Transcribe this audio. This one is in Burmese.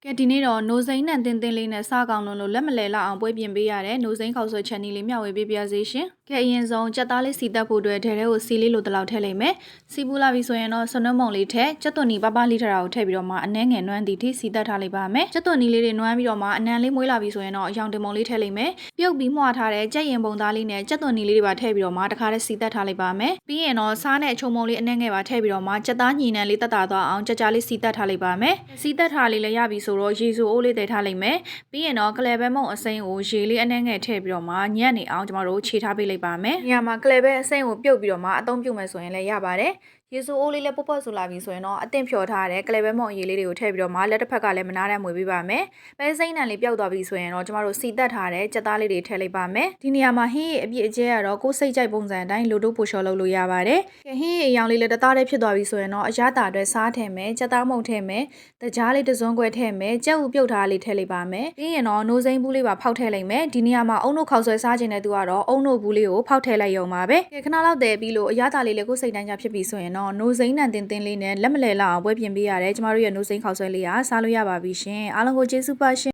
ကဲဒီနေ့တော့နိုစိမ့်နဲ့တင်းတင်းလေးနဲ့စကောင်းလုံးလို့လက်မလဲလောက်အောင်ပွဲပြင်ပေးရတဲ့နိုစိမ့်ခေါက်ဆွဲချက်နီလေးမျှဝေပေးပြစေရှင်။ကဲအရင်ဆုံးကြက်သားလေးစီတက်ဖို့အတွက်ထဲထဲကိုစီလေးလိုတလောက်ထည့်လိုက်မယ်။စီပူလာပြီဆိုရင်တော့ဆွနှုတ်မုံလေးထည့်ကြက်သွန်နီပပလေးထတာကိုထည့်ပြီးတော့မှအနှဲငယ်နွမ်းတီထိစီတက်ထားလိုက်ပါမယ်။ကြက်သွန်နီလေးတွေနွမ်းပြီးတော့မှအနံလေးမွေးလာပြီဆိုရင်တော့အယောင်တင်မုံလေးထည့်လိုက်မယ်။ပြုတ်ပြီးမှွာထားတဲ့ကြက်ရင်ပုံသားလေးနဲ့ကြက်သွန်နီလေးတွေပါထည့်ပြီးတော့မှတခါတည်းစီတက်ထားလိုက်ပါမယ်။ပြီးရင်တော့စားနဲ့အချုံမုံလေးအနှဲငယ်ပါထည့်ပြီးတော့မှကြက်သားညီနံလေးတက်တာသွားအောင်ကြက်ကြားလေးစီတက်ထားလိုက်ပါမယ်။စီတက်ထားလေးလည်းရပြီဆိုတော့ရေဆိုအိုးလေးတည်ထားလိုက်မယ်ပြီးရင်တော့ကလဲဘဲမုံအစိမ်းကိုရေလေးအနှဲငယ်ထည့်ပြီးတော့မှညက်နေအောင်ကျမတို့ခြေထားပေးလိုက်ပါမယ်။ညမှာကလဲဘဲအစိမ်းကိုပြုတ်ပြီးတော့မှအသုံးပြုမယ်ဆိုရင်လည်းရပါတယ်။ရေဆိုအိုးလေးလည်းပုတ်ပုတ်ဆိုလာပြီဆိုရင်တော့အသင့်ဖြော်ထားတဲ့ကလဲဘဲမုံအရေးလေးတွေကိုထည့်ပြီးတော့မှလက်တစ်ဖက်ကလည်းမနာတဲ့မွေပေးပါမယ်။ပဲစိမ့်နံလေးပျောက်သွားပြီဆိုရင်တော့ကျမတို့စီတက်ထားတဲ့ကြက်သားလေးတွေထည့်လိုက်ပါမယ်။ဒီနေရာမှာဟင်းရည်အပြည့်အကျဲကတော့ကိုယ်စိတ်ကြိုက်ပုံစံအတိုင်းလိုတိုးပိုလျှော်လုပ်လို့ရပါတယ်။ဟင်းရည်အယောင်လေးလည်းတသားတည်းဖြစ်သွားပြီဆိုရင်တော့အရသာအတွက်စားထည့်မယ်ကြက်သားမုံထည့်မယ်တကြားလေးတစွန်းခွဲထည့်မယ်ကြက်ဥပြုတ်ထားလေးထည့်လိုက်ပါမယ်။ပြီးရင်တော့နိုးစိမ့်ဘူးလေးပါဖောက်ထည့်လိုက်မယ်။ဒီနေရာမှာအုံတို့ခေါက်ဆွဲစားခြင်းတဲ့သူကတော့အုံတို့ဘူးလေးကိုဖောက်ထည့်လိုက်ရုံပါပဲ။ခဏလောက်တည်ပြီးလို့အရသာလေးလည်းကိုယ်စိတ်တိုင်းကြဖြစ်ပြီဆိုရင်တော့နိုးစိမ့်နံတင်းလေးနဲ့လက်မလဲလောက်အောင်ပွဲပြင်ပေးရတယ်ကျမတို့ရဲ့နိုးစိမ့်ခေါက်ဆွဲလေးကစားလို့ရပါပြီရှင်အားလုံးကိုကျေးဇူးပါရှင်